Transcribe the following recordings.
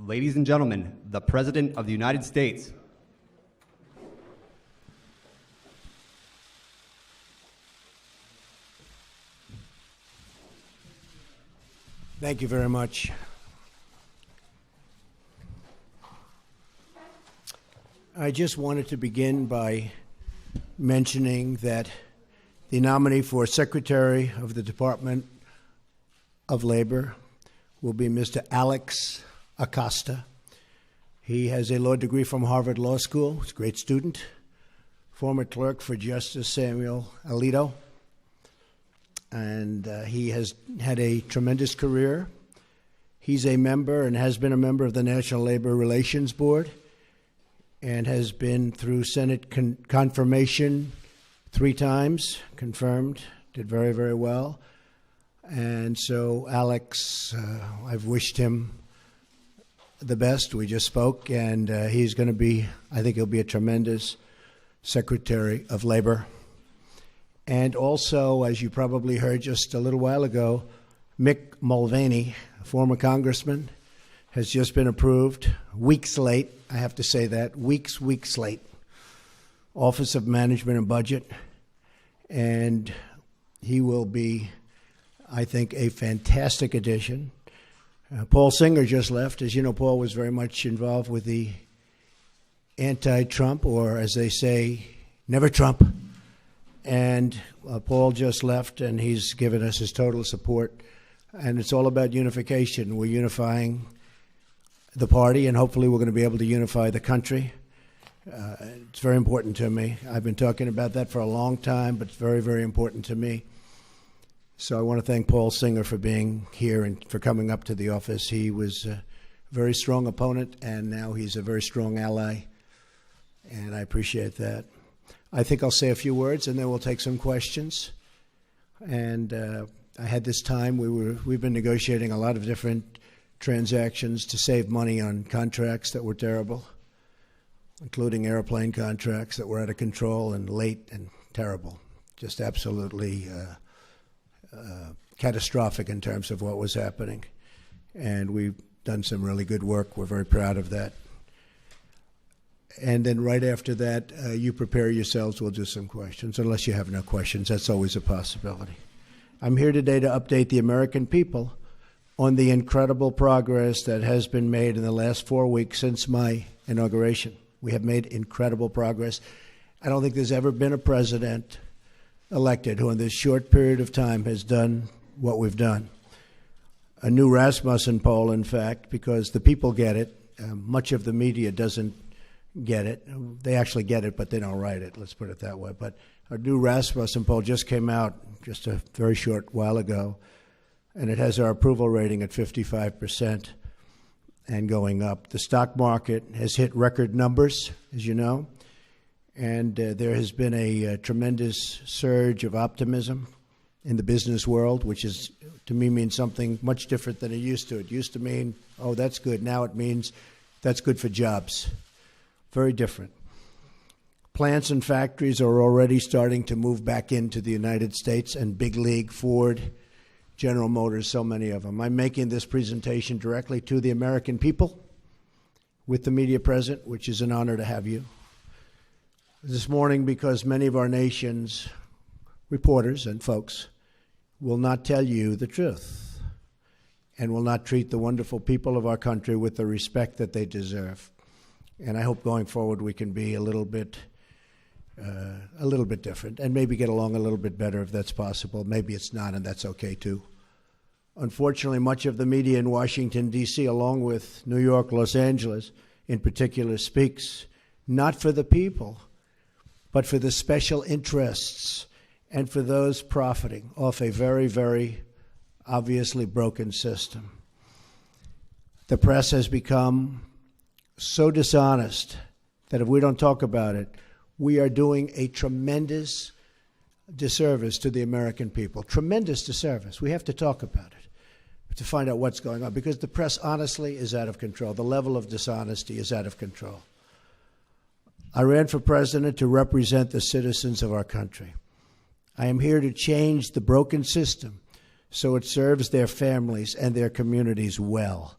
Ladies and gentlemen, the President of the United States. Thank you very much. I just wanted to begin by mentioning that the nominee for Secretary of the Department of Labor will be Mr. Alex Acosta. He has a law degree from Harvard Law School. He's a great student, former clerk for Justice Samuel Alito, and he has had a tremendous career. He's a member and has been a member of the National Labor Relations Board and has been through Senate confirmation 3 times, confirmed, did very, very well. And so Alex, I've wished him the best. We just spoke, and he's going to be, I think he'll be a tremendous Secretary of Labor. And also, as you probably heard just a little while ago, Mick Mulvaney, a former congressman, has just been approved, weeks late, I have to say that, weeks late, Office of Management and Budget. And he will be, I think, a fantastic addition. Paul Singer just left. As you know, Paul was very much involved with the anti-Trump, or as they say, never Trump. And Paul just left, and he's given us his total support. And it's all about unification. We're unifying the party, and hopefully we're going to be able to unify the country. It's very important to me. I've been talking about that for a long time, but it's very, very important to me. So I want to thank Paul Singer for being here and for coming up to the office. He was a very strong opponent, and now he's a very strong ally, and I appreciate that. I think I'll say a few words, and then we'll take some questions. And I had this time. We've been negotiating a lot of different transactions to save money on contracts that were terrible, including airplane contracts that were out of control and late and terrible, just absolutely catastrophic in terms of what was happening. And we've done some really good work. We're very proud of that. And then right after that, you prepare yourselves. We'll do some questions, unless you have no questions. That's always a possibility. I'm here today to update the American people on the incredible progress that has been made in the last 4 weeks since my inauguration. We have made incredible progress. I don't think there's ever been a president elected who in this short period of time has done what we've done. A new Rasmussen poll, in fact, because the people get it. Much of the media doesn't get it. They actually get it, but they don't write it. Let's put it that way. But a new Rasmussen poll just came out just a very short while ago, and it has our approval rating at 55% and going up. The stock market has hit record numbers, as you know, and there has been a tremendous surge of optimism in the business world, which is, to me, means something much different than it used to. It used to mean, oh, that's good. Now it means that's good for jobs. Very different. Plants and factories are already starting to move back into the United States, and big league, Ford, General Motors, so many of them. I'm making this presentation directly to the American people with the media present, which is an honor to have you. This morning, because many of our nation's reporters and folks will not tell you the truth and will not treat the wonderful people of our country with the respect that they deserve. And I hope going forward we can be a little bit different and maybe get along a little bit better if that's possible. Maybe it's not, and that's okay too. Unfortunately, much of the media in Washington, D.C., along with New York, Los Angeles in particular, speaks not for the people, but for the special interests and for those profiting off a very, very obviously broken system. The press has become so dishonest that if we don't talk about it, we are doing a tremendous disservice to the American people. Tremendous disservice. We have to talk about it to find out what's going on, because the press, honestly, is out of control. The level of dishonesty is out of control. I ran for president to represent the citizens of our country. I am here to change the broken system so it serves their families and their communities well.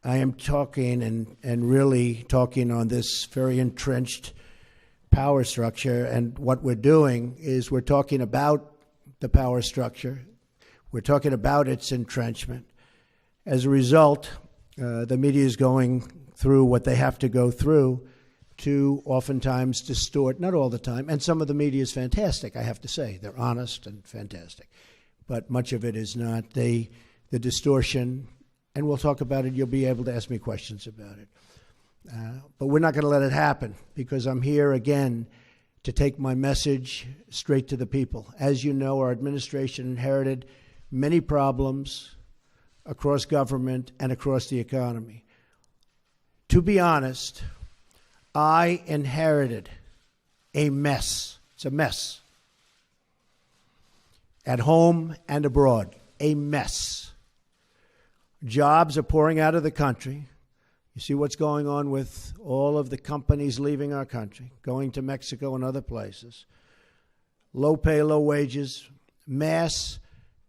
I am talking and really talking on this very entrenched power structure. And what we're doing is we're talking about the power structure. We're talking about its entrenchment. As a result, the media is going through what they have to go through to oftentimes distort, not all the time, and some of the media is fantastic, I have to say. They're honest and fantastic. But much of it is not. The distortion, and we'll talk about it, you'll be able to ask me questions about it. But we're not going to let it happen, because I'm here again to take my message straight to the people. As you know, our administration inherited many problems across government and across the economy. To be honest, I inherited a mess. It's a mess. At home and abroad, a mess. Jobs are pouring out of the country. You see what's going on with all of the companies leaving our country, going to Mexico and other places. Low pay, low wages, mass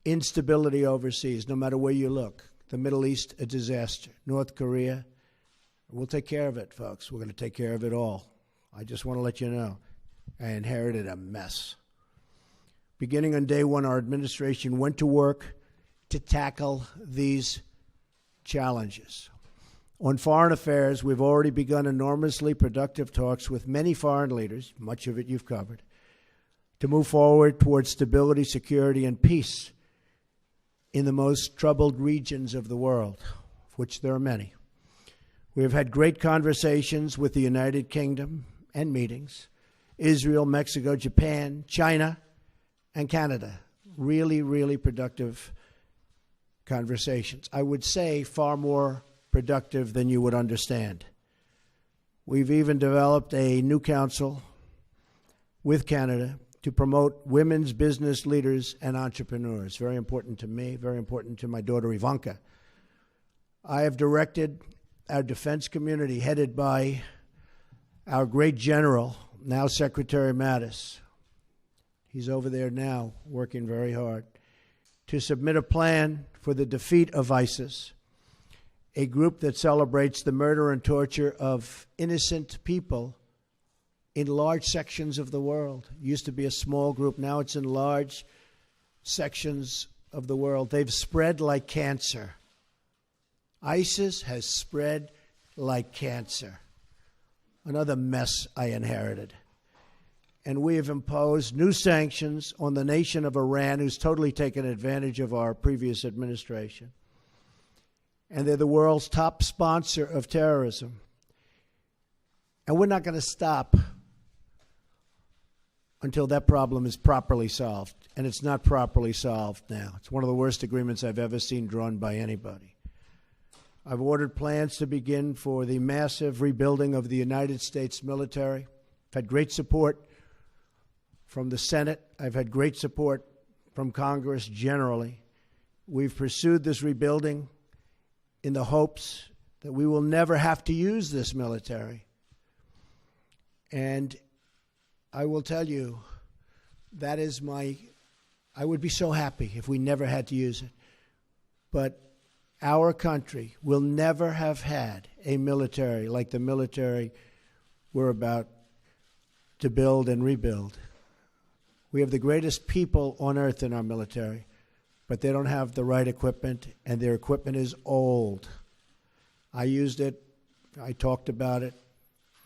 instability overseas, no matter where you look. The Middle East, a disaster. North Korea, we'll take care of it, folks. We're going to take care of it all. I just want to let you know, I inherited a mess. Beginning on day one, our administration went to work to tackle these challenges. On foreign affairs, we've already begun enormously productive talks with many foreign leaders, much of it you've covered, to move forward towards stability, security, and peace in the most troubled regions of the world, of which there are many. We have had great conversations with the United Kingdom and meetings, Israel, Mexico, Japan, China, and Canada. Really, really productive conversations. I would say far more productive than you would understand. We've even developed a new council with Canada to promote women's business leaders and entrepreneurs. Very important to me, very important to my daughter Ivanka. I have directed our defense community, headed by our great general, now Secretary Mattis. He's over there now working very hard to submit a plan for the defeat of ISIS, a group that celebrates the murder and torture of innocent people in large sections of the world. It used to be a small group. Now it's in large sections of the world. They've spread like cancer. ISIS has spread like cancer. Another mess I inherited. And we have imposed new sanctions on the nation of Iran, who's totally taken advantage of our previous administration. And they're the world's top sponsor of terrorism. And we're not going to stop until that problem is properly solved. And it's not properly solved now. It's one of the worst agreements I've ever seen drawn by anybody. I've ordered plans to begin for the massive rebuilding of the United States military. I've had great support from the Senate. I've had great support from Congress generally. We've pursued this rebuilding in the hopes that we will never have to use this military. And I will tell you, that is I would be so happy if we never had to use it. But our country will never have had a military like the military we're about to build and rebuild. We have the greatest people on earth in our military, but they don't have the right equipment, and their equipment is old. I used it. I talked about it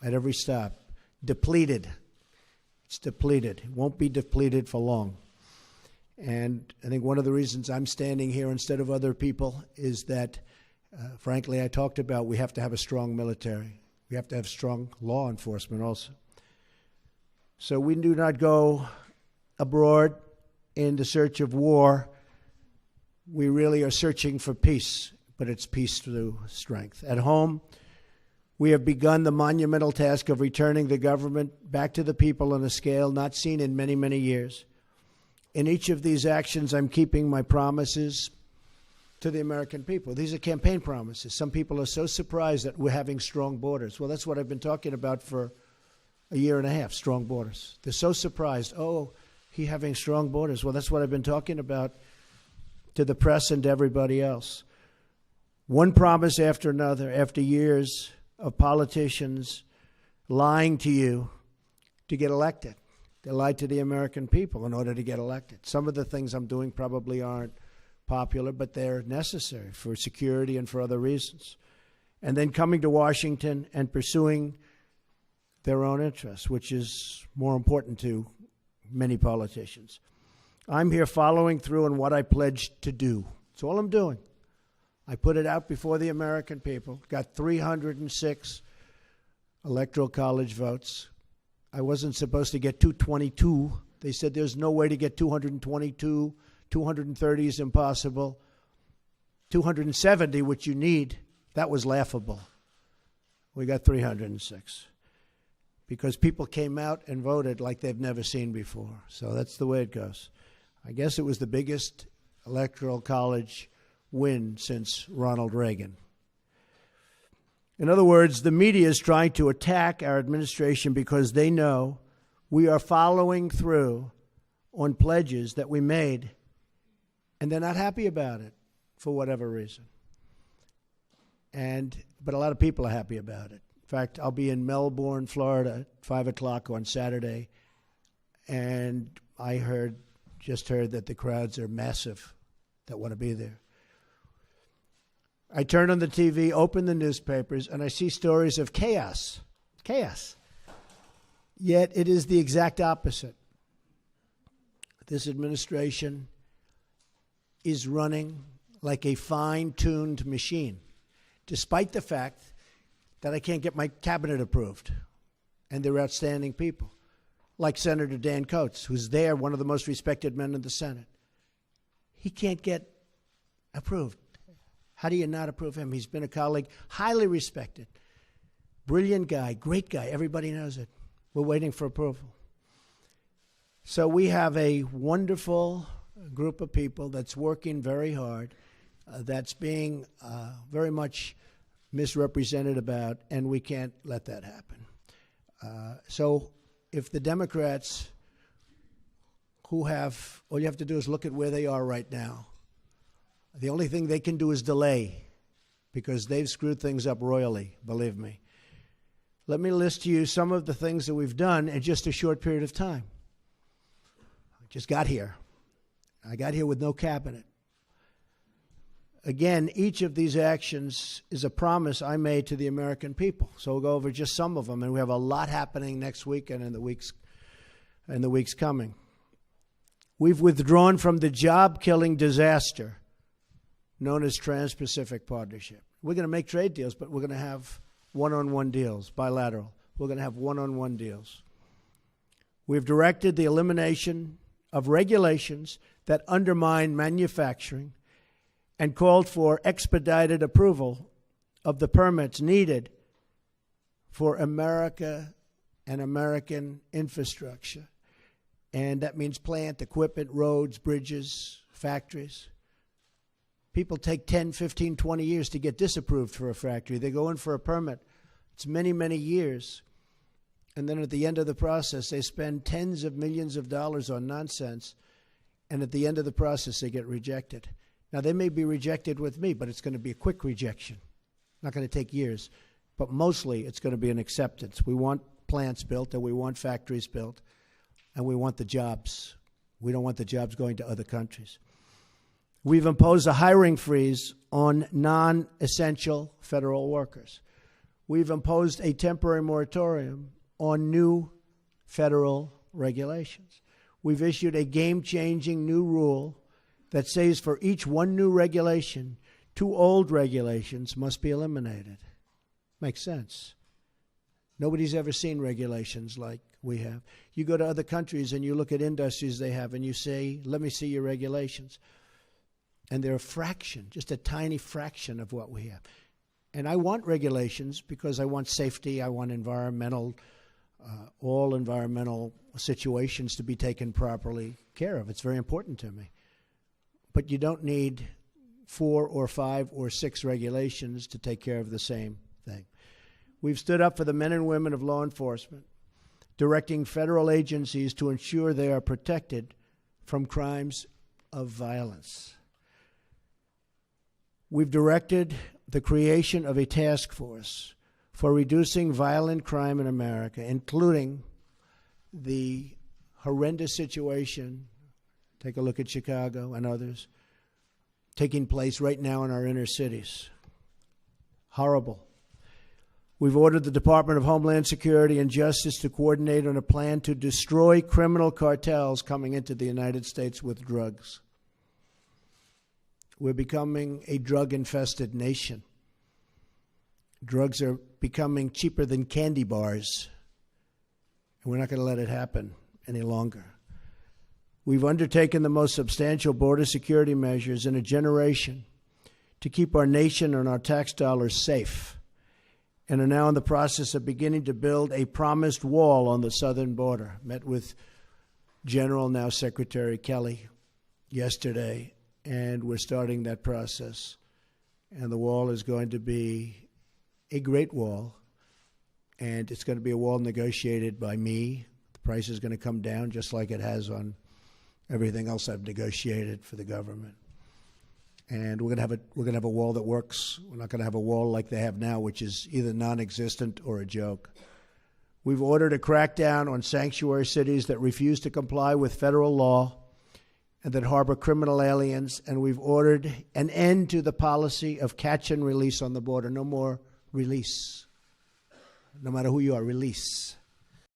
at every stop. Depleted. It's depleted. It won't be depleted for long. And I think one of the reasons I'm standing here instead of other people is that, frankly, I talked about we have to have a strong military. We have to have strong law enforcement also. So we do not go abroad in the search of war. We really are searching for peace, but it's peace through strength. At home, we have begun the monumental task of returning the government back to the people on a scale not seen in many, many years. In each of these actions, I'm keeping my promises to the American people. These are campaign promises. Some people are so surprised that we're having strong borders. Well, that's what I've been talking about for a year and a half, strong borders. They're so surprised. Oh, he having strong borders. Well, that's what I've been talking about to the press and to everybody else. one promise after another, after years of politicians lying to you to get elected. They lied to the American people in order to get elected. Some of the things I'm doing probably aren't popular, but they're necessary for security and for other reasons. And then coming to Washington and pursuing their own interests, which is more important to many politicians. I'm here following through on what I pledged to do. That's all I'm doing. I put it out before the American people, got 306 electoral college votes. I wasn't supposed to get 222. They said there's no way to get 222. 230 is impossible. 270, which you need, that was laughable. We got 306 because people came out and voted like they've never seen before. So that's the way it goes. I guess it was the biggest electoral college win since Ronald Reagan. In other words, the media is trying to attack our administration because they know we are following through on pledges that we made, and they're not happy about it for whatever reason. But a lot of people are happy about it. In fact, I'll be in Melbourne, Florida at 5 o'clock on Saturday, and I just heard that the crowds are massive that want to be there. I turn on the TV, open the newspapers, and I see stories of chaos. Chaos. Yet it is the exact opposite. This administration is running like a fine-tuned machine, despite the fact that I can't get my cabinet approved. And they're outstanding people, like Senator Dan Coates, who's there, one of the most respected men in the Senate. He can't get approved. How do you not approve him? He's been a colleague, highly respected, brilliant guy, great guy. Everybody knows it. We're waiting for approval. So we have a wonderful group of people that's working very hard, that's being very much misrepresented about, and we can't let that happen. So if the Democrats all you have to do is look at where they are right now. The only thing they can do is delay, because they've screwed things up royally, believe me. Let me list to you some of the things that we've done in just a short period of time. I just got here. I got here with no cabinet. Again, each of these actions is a promise I made to the American people. So we'll go over just some of them, and we have a lot happening next week and in the weeks coming. We've withdrawn from the job-killing disaster known as Trans-Pacific Partnership. We're going to make trade deals, but we're going to have one-on-one deals, bilateral. We're going to have one-on-one deals. We've directed the elimination of regulations that undermine manufacturing and called for expedited approval of the permits needed for America and American infrastructure. And that means plant, equipment, roads, bridges, factories. People take 10, 15, 20 years to get disapproved for a factory. They go in for a permit. It's many, many years. And then at the end of the process, they spend tens of millions of dollars on nonsense. And at the end of the process, they get rejected. Now, they may be rejected with me, but it's going to be a quick rejection. Not going to take years. But mostly, it's going to be an acceptance. We want plants built, and we want factories built, and we want the jobs. We don't want the jobs going to other countries. We've imposed a hiring freeze on non-essential federal workers. We've imposed a temporary moratorium on new federal regulations. We've issued a game-changing new rule that says for each one new regulation, 2 old regulations must be eliminated. Makes sense. Nobody's ever seen regulations like we have. You go to other countries and you look at industries they have and you say, let me see your regulations. And they're a fraction, just a tiny fraction of what we have. And I want regulations because I want safety, I want all environmental situations to be taken properly care of. It's very important to me. But you don't need 4 or 5 or 6 regulations to take care of the same thing. We've stood up for the men and women of law enforcement, directing federal agencies to ensure they are protected from crimes of violence. We've directed the creation of a task force for reducing violent crime in America, including the horrendous situation, take a look at Chicago and others, taking place right now in our inner cities. Horrible. We've ordered the Department of Homeland Security and Justice to coordinate on a plan to destroy criminal cartels coming into the United States with drugs. We're becoming a drug-infested nation. Drugs are becoming cheaper than candy bars, and we're not going to let it happen any longer. We've undertaken the most substantial border security measures in a generation to keep our nation and our tax dollars safe, and are now in the process of beginning to build a promised wall on the southern border. Met with General, now Secretary Kelly, yesterday, and we're starting that process. And the wall is going to be a great wall, and it's going to be a wall negotiated by me. The price is going to come down just like it has on everything else I've negotiated for the government. And we're going to have a wall that works. We're not going to have a wall like they have now, which is either non-existent or a joke. We've ordered a crackdown on sanctuary cities that refuse to comply with federal law and that harbor criminal aliens, and we've ordered an end to the policy of catch and release on the border. No more release. No matter who you are, release.